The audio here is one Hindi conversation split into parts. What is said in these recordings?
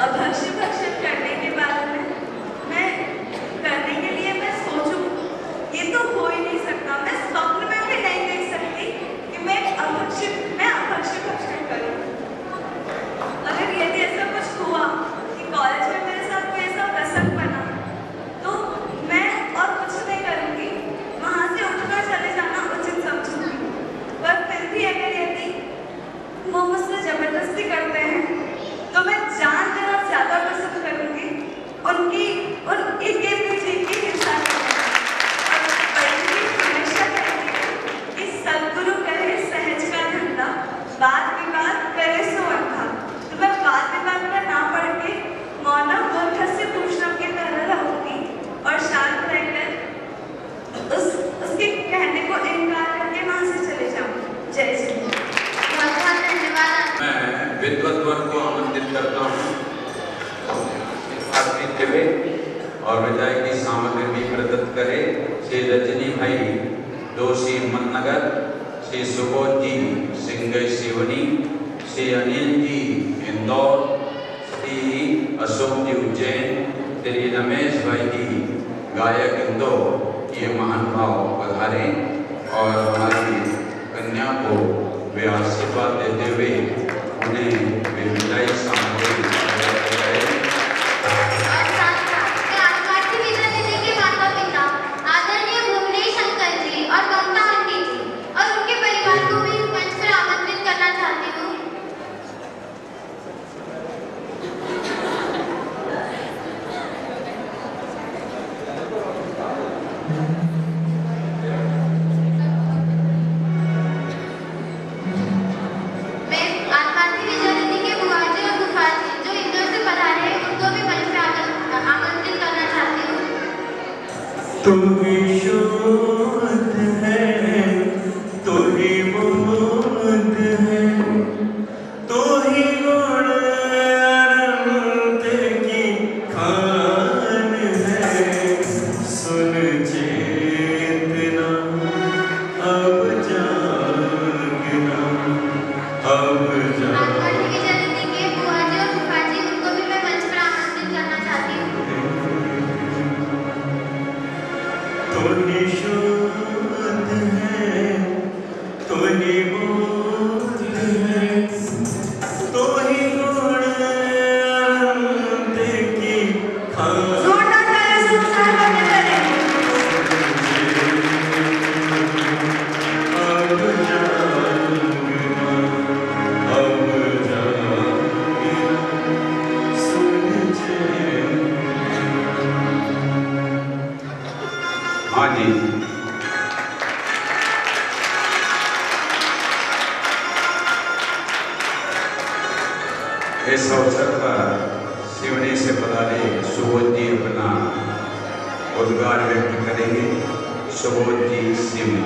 अभक्ष्य भक्षण करने के बारे में मैं करने के लिए मैं सोचूं, ये तो हो ही नहीं सकता। मैं स्वप्न में भी नहीं देख सकती कि मैं अभक्ष्य भक्षण करूं। अगर यदि ऐसा कुछ हुआ कि कॉलेज में मेरे साथ कोई ऐसा प्रसंग बना, तो मैं और कुछ नहीं करूंगी, वहां से उठकर चले जाना उचित समझूंगी। पर फिर भी अगर यदि वो मुझसे जबरदस्ती करते हैं तो मैं जान देना ज्यादा पसंद करूंगी, उनकी और एक पीछे की हिंसा हमेशा कहती कि सदगुरु कहे सहज का धंधा, वाद विवाद करे सो अंधा। तो मैं वाद विवाद पर ना पढ़ के मौन मूर्ख से पूछना की तरह रहूंगी और शांत रहकर उसके कहने को इनकार करके वहां से चले जाऊंगी। जय श्री राम। बहुत धन्यवाद। मैं विद्वत वर्ग को आमंत्रित करता हूँ और विधायक की सामग्री भी प्रदत्त करे। श्री रजनी भाई दोषी मननगर, श्री सुबोध जी सिंगई सिवनी, श्री अनिल जी इंदौर, श्री अशोक जी उज्जैन, श्री रमेश भाई जी गायक इंदौर, ये महान भाव पधारे और हमारी कन्या को वे आशीर्वाद देते हुए उन्हें विदाई सामग्री तुम ही शुद्ध है, तू ही बुद्ध है, तू ही गुण अनंत की खान है। सुन चेतना अब जागना, अब जागना। तुम ही शुद्ध है, तुम ही बुद्ध है, तू ही गुण अनंत की खान। हाँ जी, इस अवसर पर सिवनी से पधारे सुबोध जी अपना उद्गार व्यक्त करेंगे। सुबोध जी सिवनी।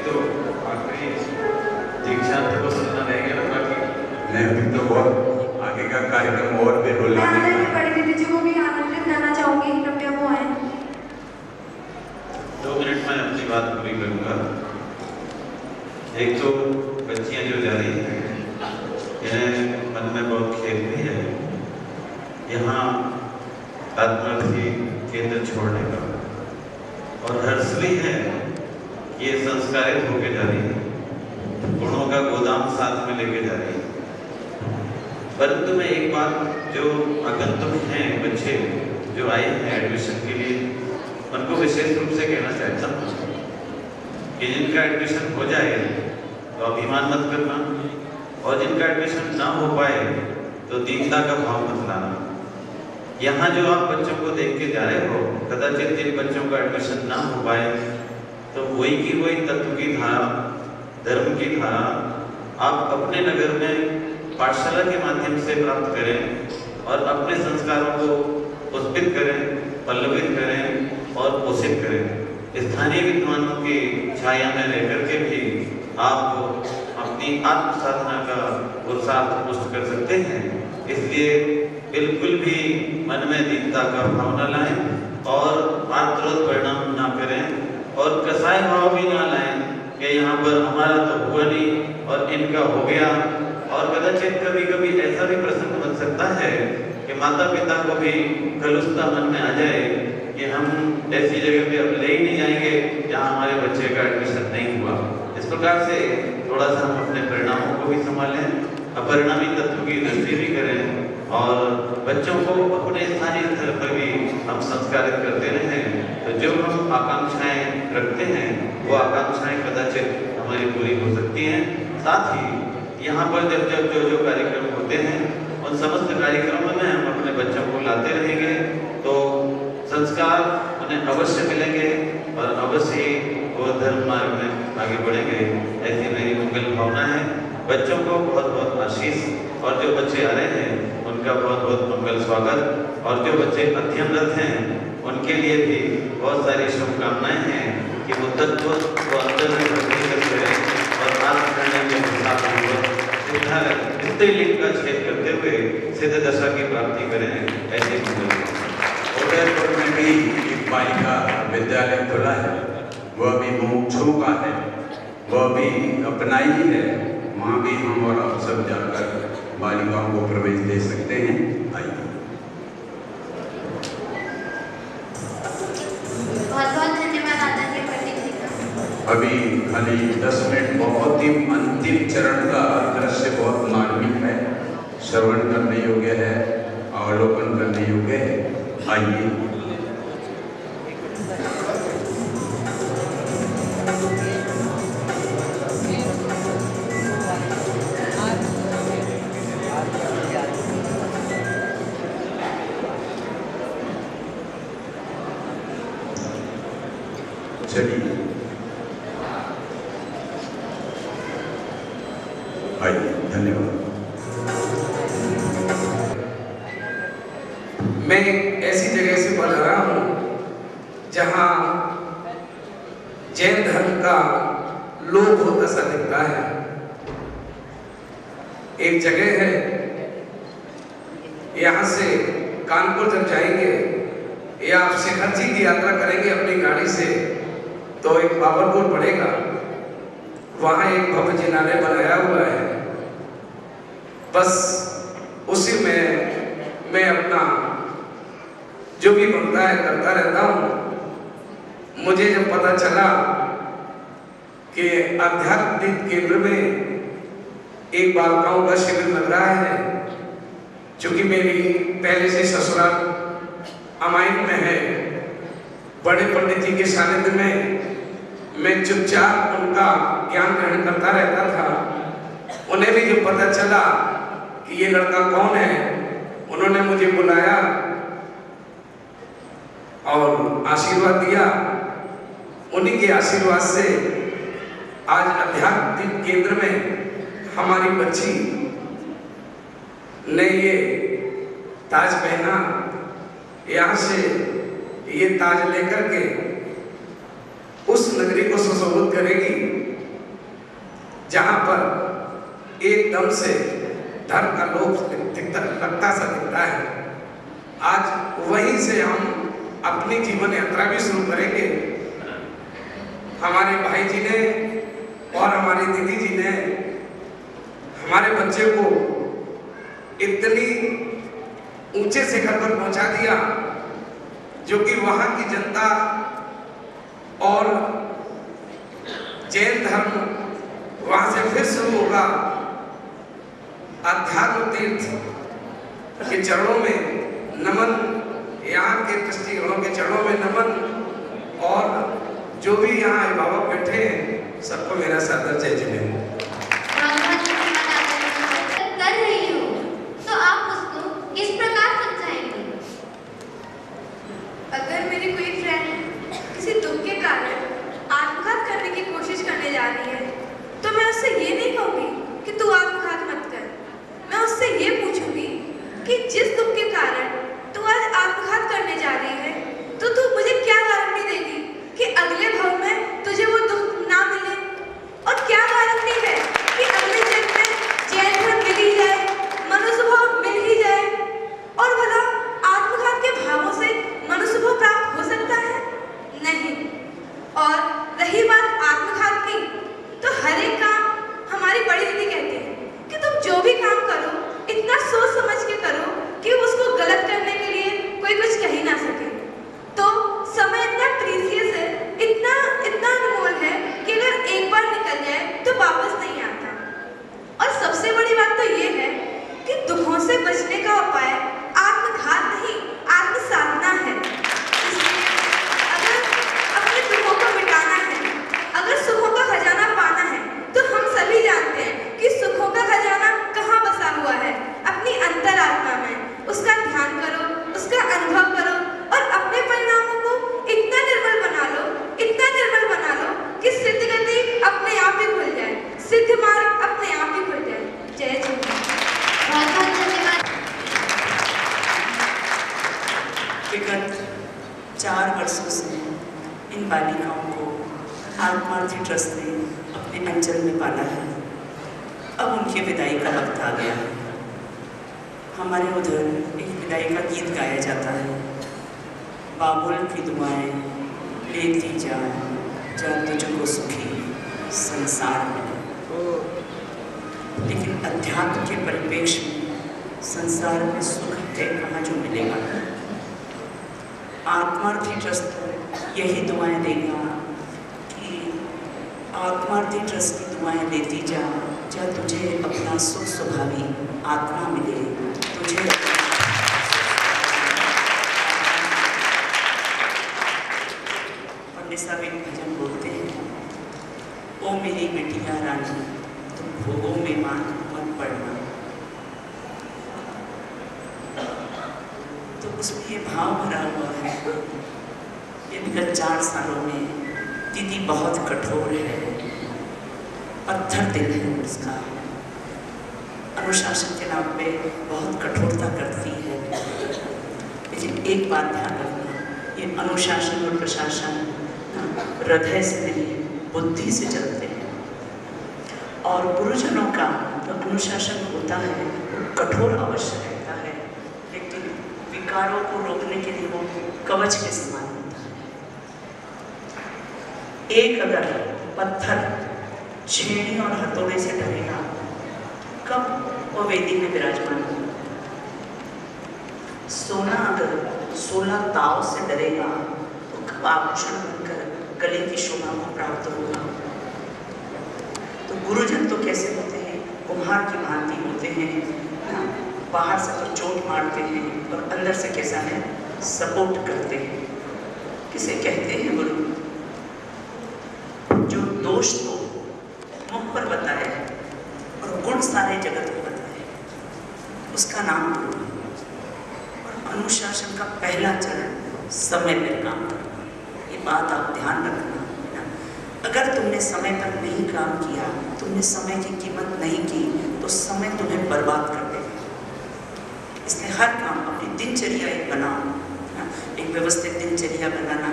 तो आखिरी दीक्षांत को सुनना रहेगा ना, बाकी नहीं, अभी तो बहुत आगे का कार्यक्रम और भी रोल बड़ी दीदी जी को भी आमंत्रित करना चाहूंगी, कृपया वो आए। 2 मिनट में अपनी बात पूरी करूंगा। एक तो बच्चियां जो जा रही हैं, इन्हें मन में बहुत खेद भी है यहाँ आत्मार्थी केंद्र छोड़ने का, और हर्ष भी है कि ये संस्कारित होके जा रही है, गुणों का गोदाम साथ में लेके जा रही है। परंतु मैं एक बात, जो आगंतुक हैं बच्चे जो आए हैं एडमिशन के लिए, उनको विशेष रूप से कहना चाहता हूँ कि जिनका एडमिशन हो जाए तो अभिमान मत करना, और जिनका एडमिशन ना हो पाए तो दीनता का भाव मत लाना। यहाँ जो आप बच्चों को देख के जा रहे हो, कदाचित जिन बच्चों का एडमिशन ना हो पाए तो वही की वही तत्व की धारा, धर्म की धारा आप अपने नगर में पाठशाला के माध्यम से प्राप्त करें और अपने संस्कारों को पुष्पित करें, पल्लवित करें और पोषित करें। स्थानीय विद्वानों की छाया में रहकर के भी आप अपनी आत्म साधना का पुरुषार्थ पुष्ट कर सकते हैं। इसलिए बिल्कुल भी मन में दीनता का भाव न लाएं और आत्मरोध परिणाम ना करें, और कसाय भाव भी ना लाएं कि यहाँ पर हमारा हुआ नहीं और इनका हो गया। और कदाचित कभी कभी ऐसा भी प्रसंग बन सकता है कि माता पिता को भी कलुषता मन में आ जाए कि हम ऐसी जगह पे अब ले ही नहीं जाएंगे जहाँ हमारे बच्चे का एडमिशन नहीं हुआ। इस प्रकार से थोड़ा सा हम अपने परिणामों को भी संभालें, अपरिणामी तत्व की दृष्टि भी करें और बच्चों को अपने स्थानीय स्तर पर भी हम संस्कारित करते रहें। तो जो हम आकांक्षाएं रखते हैं वो आकांक्षाएं कदाचित हमारी पूरी हो सकती हैं। साथ ही यहाँ पर जब जो कार्यक्रम होते हैं उन समस्त कार्यक्रमों में हम अपने बच्चों को लाते रहेंगे तो संस्कार उन्हें अवश्य मिलेंगे और अवश्य ही वो धर्म मार्ग में आगे बढ़ेंगे। ऐसी मेरी मंगल भावना है। बच्चों को बहुत बहुत आशीष और जो बच्चे आ रहे हैं उनका बहुत बहुत मंगल स्वागत और जो बच्चे अध्ययनरत हैं उनके लिए भी बहुत सारी शुभकामनाएं हैं कि वो तत्व को अंदर में भर्ती करते हैं और आत्मकरण के हिसाब स्त्रीलिंग का छेद करते हुए सिद्ध दशा की प्राप्ति करें। ऐसे उदयपुर में भी एक बालिका विद्यालय खुला है, वह भी मोक्षों का है, वह भी अपना ही है। वहाँ भी हम और आप सब जाकर बालिकाओं को प्रवेश दे सकते हैं। आइए। बहुत बहुत धन्यवाद आदरणीय पंडित जी का। अभी खाली 10 मिनट बहुत ही अंतिम चरण का दृश्य बहुत मार्मिक है, श्रवण करने योग्य है, अवलोकन करने योग्य है। आइए। चलिए आइए। धन्यवाद। मैं एक ऐसी जगह से पढ़ रहा हूँ जहाँ जैन धर्म का लोप होता सा दिखता है। एक जगह है, यहाँ से कानपुर जब जाएंगे या आप शिखर जी की यात्रा करेंगे अपनी गाड़ी से तो एक बाबरपुर पड़ेगा, वहाँ एक भव्य जिनालय बनाया हुआ है। बस उसी में मैं अपना जो भी बनता है करता रहता हूँ। मुझे जब पता चला कि आध्यात्मिक केंद्र में एक बालिकाओं का शिविर लग रहा है, क्योंकि मेरी पहले से ससुराल अमाइन में है, बड़े पंडित जी के सानिध्य में मैं चुपचाप उनका ज्ञान ग्रहण करता रहता था। उन्हें भी जब पता चला कि ये लड़का कौन है, उन्होंने मुझे बुलाया और आशीर्वाद दिया। उन्हीं के आशीर्वाद से आज आध्यात्मिक केंद्र में हमारी बच्ची ने ये ताज पहना। यहाँ से ये ताज लेकर के उस नगरी को सुशोभित करेगी जहाँ पर एकदम से धर्म का लोप लगता सा दिखता है। आज वहीं से हम अपनी जीवन यात्रा भी शुरू करेंगे। हमारे भाई जी ने और हमारी दीदी जी ने हमारे बच्चे को इतनी ऊंचे शिखर पर पहुंचा दिया जो कि वहां की जनता और जैन धर्म वहां से फिर शुरू होगा। अध्यात्म तीर्थ के चरणों में नमन, यहाँ के ट्रस्टीगणों के चरणों में नमन, और जो भी यहाँ अभिभावक बैठे हैं सबको मेरा सादर जय जिनेंद्र। कर रही हो तो आप उसको किस प्रकार समझाएंगे? अगर मेरी कोई फ्रेंड किसी दुख के कारण आत्मघात करने की कोशिश करने जा रही है तो मैं उससे ये नहीं कहूँगी कि तू आत्मघात मत कर। मैं उससे ये पूछूंगी कि जिस दुख के कारण तू आज आत्मघात करने जा रही है तो तू मुझे क्या गारंटी देगी कि अगले भव में तुझे वो दुख ना मिले, और क्या गारंटी ट्रस्ट ने अपने अंचल में पाला है। अब उनकी विदाई का वक्त आ गया है। हमारे उधर एक विदाई का गीत गाया जाता है, बाबुल की दुआएं लेती जा तुझको सुखी संसार मिले। लेकिन अध्यात्म के परिप्रेक्ष्य में संसार में सुख है कहाँ जो मिलेगा। आत्मार्थी ट्रस्ट यही दुआएं देगा कि आत्मार्थी ट्रस्ट की दुआएं लेती जा तुझे अपना सुख स्वभावी आत्मा मिले, तुझे पंडित साहब एक भजन बोलते हैं, ओ मेरी बिटिया रानी तुम भोगों में मान मत पड़ना। तो उसमें ये भाव भरा हुआ है, ये विगत 4 सालों में दीदी बहुत कठोर है, पत्थर दिल है उसका, अनुशासन के नाम पे बहुत कठोरता करती है। लेकिन एक बात ध्यान रखना, ये अनुशासन और प्रशासन हृदय से नहीं बुद्धि से चलते हैं। और गुरुजनों का जो अनुशासन होता है वो कठोर अवश्य रहता है, लेकिन विकारों को रोकने के लिए वो कवच के समान होता है। एक अगर पत्थर छेड़ी और हथौड़े से डरेगा, कब वो वेदी में विराजमान होगा। सोना अगर 16 ताव से डरेगा तो कब आभूषण बनकर गले की शोभा को प्राप्त होगा। तो गुरुजन तो कैसे होते हैं, कुम्हार की भांति होते हैं, बाहर से तो चोट मारते हैं और अंदर से कैसा है, सपोर्ट करते हैं। किसे कहते हैं गुरु, जो दोष तो मुख पर बताए और गुण सारे जगत को बताए, उसका नाम गुरु है। और अनुशासन का पहला चरण समय पर काम करना, ये बात आप ध्यान रखना। अगर तुमने समय पर नहीं काम किया, तुमने समय की कीमत नहीं की, तो समय तुम्हें बर्बाद कर देगा। इसलिए हर काम अपनी दिनचर्या एक बनाओ, एक व्यवस्थित दिनचर्या बनाना,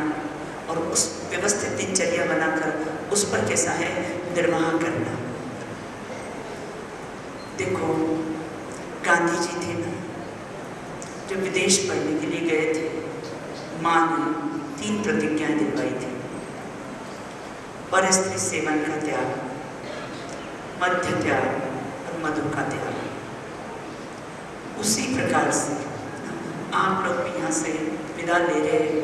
और उस व्यवस्थित दिनचर्या बनाकर उस पर कैसा है निर्वाह करना। देखो गांधी जी थे ना, जो विदेश पढ़ने के लिए गए थे, माँ ने 3 प्रतिज्ञाएं दिलवाई थी, परस्त्री सेवन का त्याग, मध्य त्याग और मधु का त्याग। उसी प्रकार से आप लोग भी यहाँ से विदा ले रहे हो,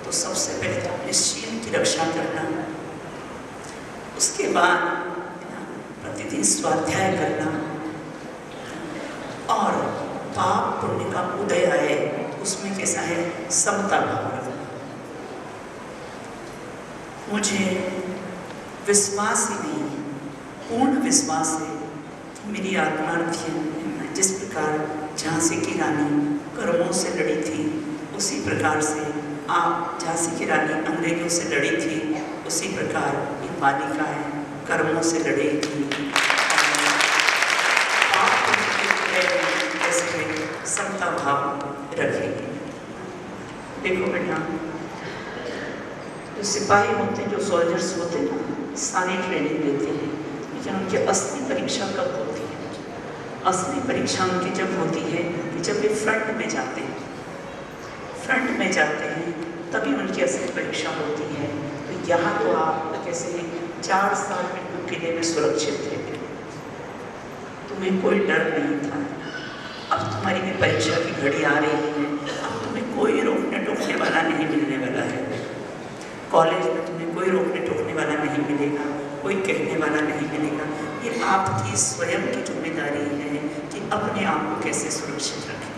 तो सबसे पहले तो अपने शील की रक्षा करना, उसके बाद प्रतिदिन स्वाध्याय करना, और पाप पुण्य का उदय आए उसमें कैसा है समता भाव रखना। मुझे विश्वास ही नहीं, पूर्ण विश्वास है कि मेरी आत्मार्थी जिस प्रकार झांसी की रानी कर्मों से लड़ी थी, उसी प्रकार से आप झांसी की रानी अंग्रेजों से लड़ी थी, उसी प्रकार ये बालिकाएं कर्मों से लड़ेगी। समता भाव रखेगी। देखो बेटा, जो सिपाही होते हैं, जो सोल्जर्स होते हैं ना, सारी ट्रेनिंग लेते हैं, लेकिन उनकी असली परीक्षा कब होती है? असली परीक्षा उनकी जब होती है कि जब वे फ्रंट में जाते हैं, फ्रंट में जाते हैं तभी उनकी असली परीक्षा होती है। तो यहाँ तो आप कैसे 4 साल में किले में सुरक्षित थे, तुम्हें कोई डर नहीं था। अब तुम्हारी भी परीक्षा की घड़ी आ रही है, अब तुम्हें कोई रोकने टोकने वाला नहीं मिलने वाला है। कॉलेज में तुम्हें कोई रोकने टोकने वाला नहीं मिलेगा, कोई कहने वाला नहीं मिलेगा। ये आपकी स्वयं की जिम्मेदारी है कि अपने आप को कैसे सुरक्षित रखें।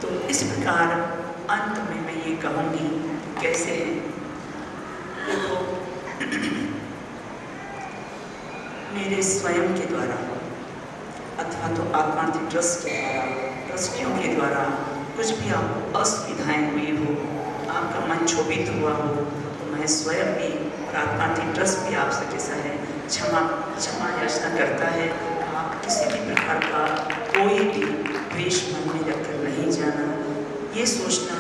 तो इस प्रकार अंत में मैं ये कहूँगी कैसे है, देखो मेरे स्वयं के द्वारा अथवा तो आत्मार्थी ट्रस्ट के द्वारा, ट्रस्टियों के द्वारा कुछ भी आपको असुविधाएं हुई हो, आपका मन क्षोभित हुआ हो, तो मैं स्वयं भी और आत्मार्थी ट्रस्ट भी आपसे कैसा है क्षमा याचना करता है। आप किसी भी प्रकार का कोई भी द्वेष मन में रखकर नहीं जाना, ये सोचना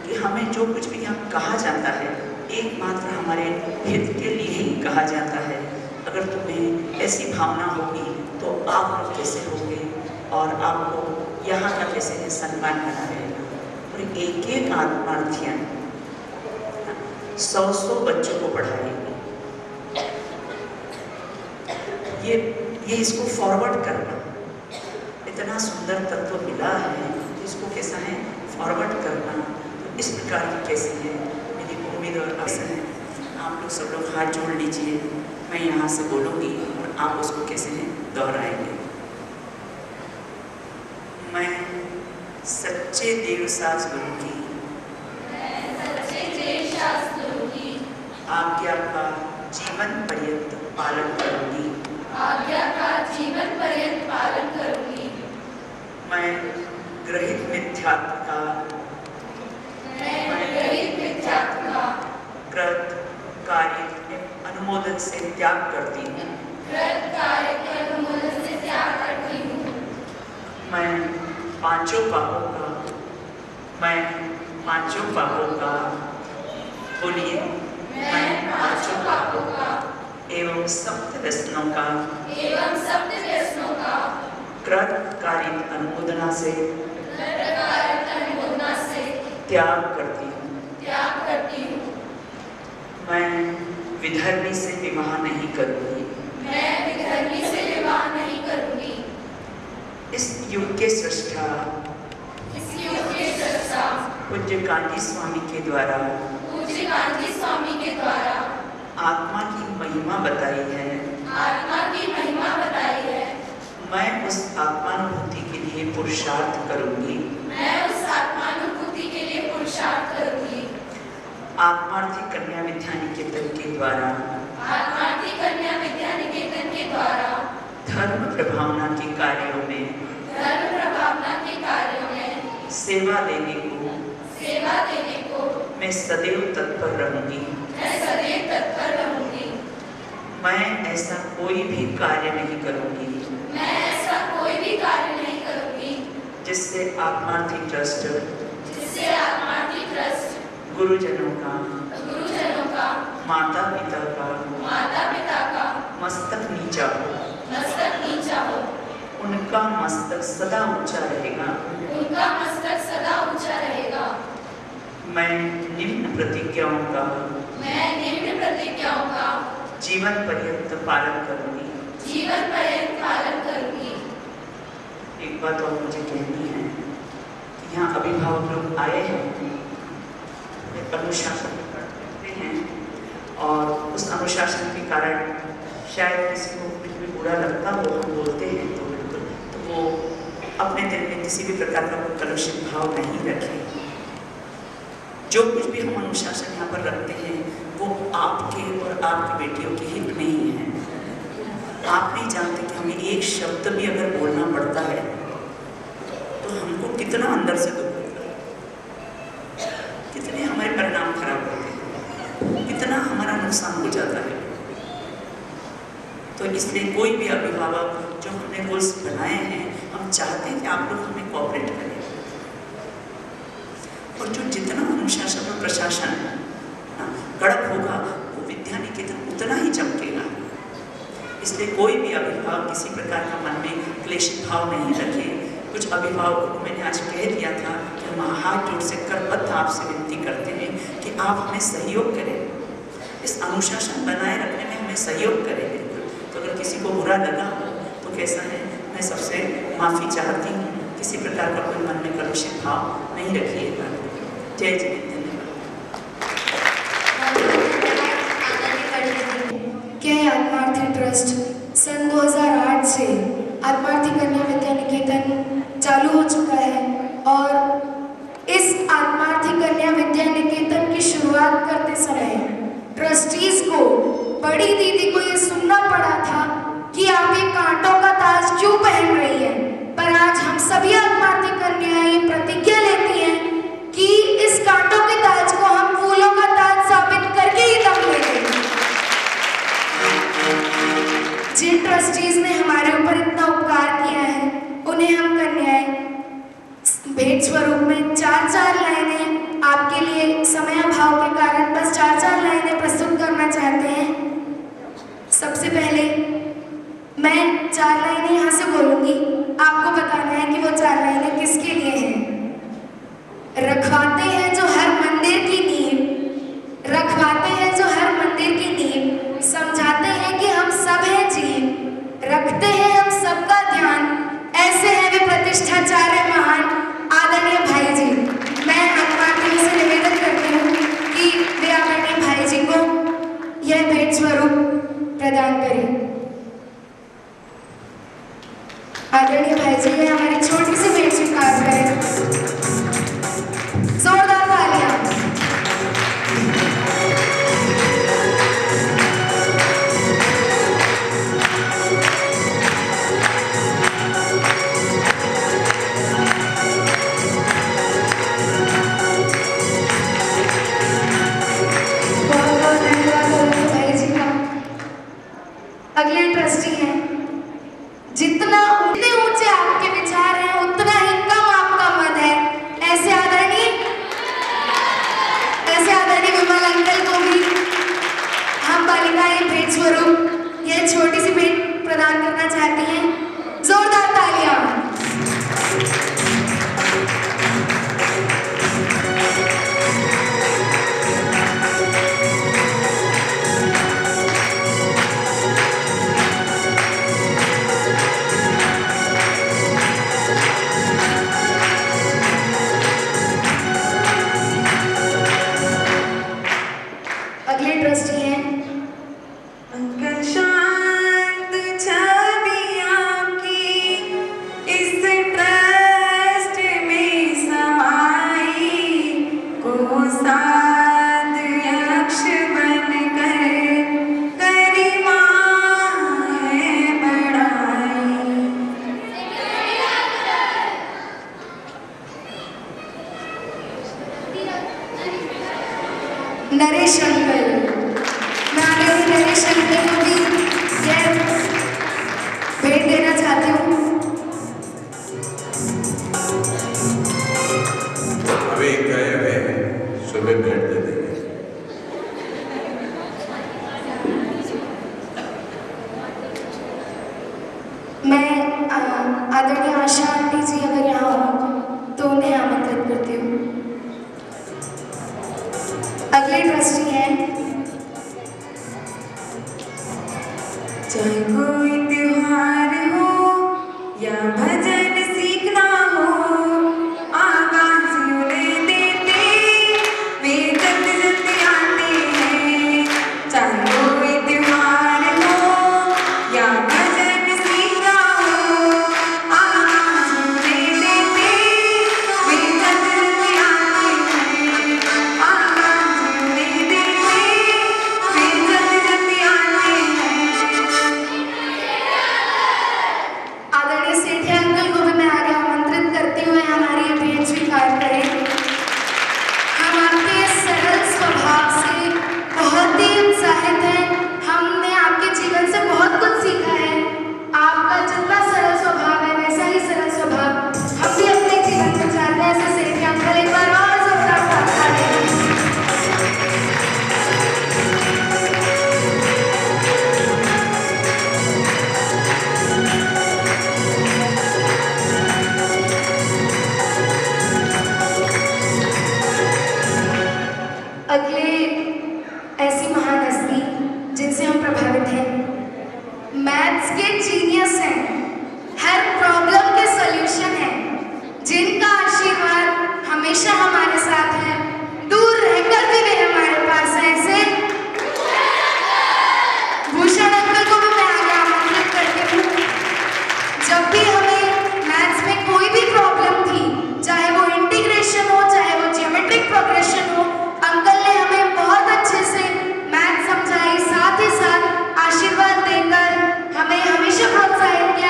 कि हमें जो कुछ भी यहाँ कहा जाता है एकमात्र हमारे हित के लिए ही कहा जाता है। अगर तुम्हें ऐसी भावना होगी तो आप लोग कैसे होंगे और आपको यहाँ का कैसे है सम्मान बना रहेगा। और एक एक आत्मार्थियाँ 100 बच्चों को पढ़ाएगी। ये इसको फॉरवर्ड करना, इतना सुंदर तत्व मिला है, इसको कैसा है फॉरवर्ड करना। तो इस प्रकार की कैसे है मेरी उम्मीद और आशा है। आप लोग सब लोग हाथ जोड़ लीजिए, मैं यहाँ से बोलूँगी और आप उसको कैसे है दोहराएंगे। मैं सच्चे देवसास गुरु की आज्ञा का जीवन पर्यंत पालन करूँगी। मैं ग्रहित मिथ्यात्व का कृत कार्य अनुमोदन से त्याग करती हूँ। मैं पांचों पापों का बोलिए, मैं पांचों पापों का एवं सप्त व्यसनों का कृत कारित अनुमोदना से त्याग करती हूँ। मैं विधर्मी से विवाह नहीं करूँगी। इस युग के सृष्टा पूज्य कांजी स्वामी के द्वारा आत्मा की महिमा बताई है। मैं उस आत्मानुभूति के लिए पुरुषार्थ करूँगी। आत्मार्थी कन्या विद्या निकेतन के द्वारा धर्म प्रभावना के कार्यों में सेवा देने को मैं सदैव तत्पर रहूंगी। मैं ऐसा कोई भी कार्य नहीं करूंगी जिससे आत्मार्थी ट्रस्ट गुरुजनों का माता पिता का मस्तक नीचा हो। उनका मस्तक सदा ऊंचा रहेगा। मैं निम्न प्रतिज्ञाओं का जीवन पर्यंत पालन करूंगी। एक बात और मुझे कहनी है कि यहाँ अभिभावक लोग आए हैं, अनुशासन करते हैं और उस अनुशासन के कारण शायद किसी को कुछ भी बुरा लगता हो, हम बोलते हैं तो बिल्कुल, तो वो अपने दिल में किसी भी प्रकार का कोई कलुषित भाव नहीं रखें। जो कुछ भी हम अनुशासन यहाँ पर रखते हैं वो आपके और आपकी बेटियों के हित में ही है। आप नहीं जानते कि हमें एक शब्द भी अगर बोलना पड़ता है तो हमको कितना अंदर से दुख होता है, कितने हमारे परिणाम खराब होते हैं, कितना हमारा नुकसान हो जाता है। तो इसलिए कोई भी अभिभावक जो हमने रूल्स बनाए हैं, हम चाहते हैं कि आप लोग हमें कोऑपरेट करें और जो जितना अनुशासन और प्रशासन कड़क होगा वो विद्या निकेतन उतना ही चमकेगा। इसलिए कोई भी अभिभावक किसी प्रकार का मन में क्लेशित भाव नहीं रखे। कुछ अभिभावकों को मैंने आज कह दिया था कि हम हाथ जोड़ से करबद्ध आपसे विनती करते हैं कि आप हमें सहयोग करें, इस अनुशासन बनाए रखने में हमें सहयोग करें। तो अगर किसी को बुरा लगा हो तो कैसा है, मैं सबसे माफ़ी चाहती हूँ। किसी प्रकार का कोई मन में कलुषित भाव नहीं रखिएगा। जय जय। क्या आत्मार्थी ट्रस्ट सन 2008 से आत्मार्थी कन्या विद्या निकेतन चालू हो चुका है और इस आत्मार्थी कन्या विद्या निकेतन की शुरुआत करते समय ट्रस्टीज को, बड़ी दीदी को ये सुनना पड़ा था कि आप ये कांटों का ताज क्यों पहन रही है, पर आज हम सभी आत्मार्थी कन्याएं ये प्रतिज्ञा लेती हैं कि इस कांटों के ताज को हम फूलों का ताज साबित करके ही दम लेंगे। जिन ट्रस्टीज ने हमारे ऊपर इतना उपकार किया है उन्हें हम कन्याएं भेंट स्वरूप में 4 लाइनें आपके लिए समय अभाव के कारण बस 4 लाइनें प्रस्तुत करना चाहते हैं। सबसे पहले मैं 4 लाइनें यहाँ से बोलूँगी, आपको बताना है कि वो 4 लाइनें किसके लिए हैं। रखवाते हैं जो हर मंदिर की नींव, रखवाते हैं जो हर मंदिर की नींव, समझाते हैं कि हम सब हैं जीव, रखते हैं हम सबका ध्यान, ऐसे हैं वे प्रतिष्ठाचार्य महान आदरणीय भाई जी। मैं आत्मार्थी से निवेदन करती हूँ कि वे आदरणीय भाई जी को यह भेंट स्वरूप प्रदान करें। आदरणीय भाई जी ये हमारी छोटी सी भेंट स्वीकार करें। जोरदार तालियां। अगले ट्रस्टी हैं, जितने ऊंचे आपके विचार हैं उतना ही कम आपका मन है। ऐसे आदरणीय विमल अंकल को भी हम बालिकाएं भेंट स्वरूप यह छोटी सी भेंट प्रदान करना चाहती हैं। जोरदार तालियां। अगले ट्रस्टी हैं अंकल शांत छवियां की इस ट्रस्ट में समाई को साथ यक्ष बनकर गरिमा है बढ़ाई। नरेश अंकल, मैं आदरणीय नरेश अंकल को भी यह भेंट देना चाहती हूँ। अभी गए हुए सुबह भेंट दे देंगे। मैं आदरणीय आशा आंटी जी अगर यहाँ हो तो उन्हें आमंत्रित करती हूँ। अगले ट्रस्टी हैं चाहे कोई त्योहार हो या भजन सीखना हो, आवाज उन्हें देते वे जल्द जल्द आते हैं। चाहे कोई त्योहार हो या भजन सीखना हो, आवाज उन्हें देते वे जल्द जल्द आते हैं। आवाज उन्हें देते वे जल्द जल्द आते हैं। आदरणीय सेठी अंकल को भी मैं आगे आमंत्रित करती हुए हमारी ये भेंट स्वीकार करें। हम आपके सरल स्वभाव से बहुत ही उत्साहित हैं। हमने आपके जीवन से बहुत कुछ सीखा है। आपका जितना सरल स्वभाव है वैसा ही सरल स्वभाव हम भी अपने जीवन में चाहते हैं। ऐसे सेठी अंकल एक बार और जोरदार तालियां दें। अगले ऐसी महान हस्ती जिनसे हम प्रभावित हैं, मैथ्स के जीनियस हैं, हर प्रॉब्लम के सॉल्यूशन हैं, जिनका आशीर्वाद हमेशा हमारे साथ है, दूर रहकर भी वे हमारे पास हैं। ऐसे भूषण अंकल को भी मैं आगे आमंत्रित करती हूँ। जब भी हमें मैथ्स में कोई भी प्रॉब्लम थी, चाहे वो इंटीग्रेशन हो चाहे वो ज्योमेट्रिक प्रोग्रेशन हो, अंकल ने हमें बहुत अच्छे से मैथ समझाई, साथ ही साथ आशीर्वाद देकर हमें हमेशा प्रोत्साहित किया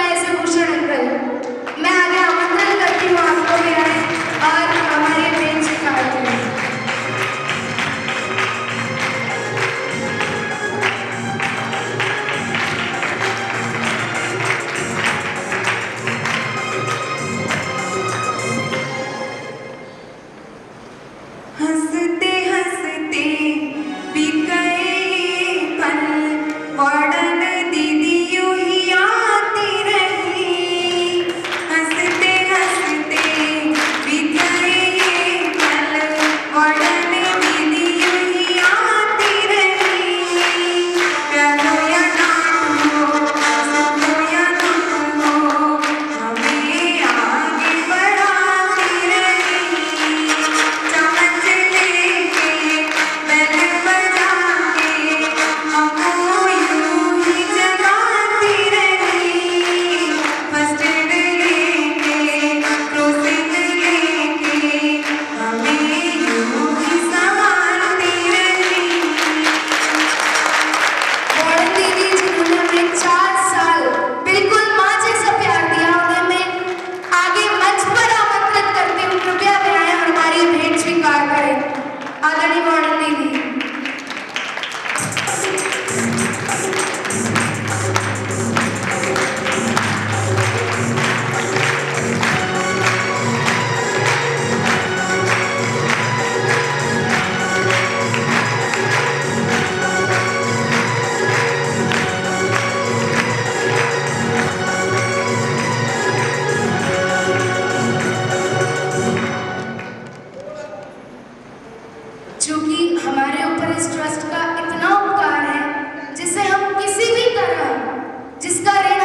जिसका ऋण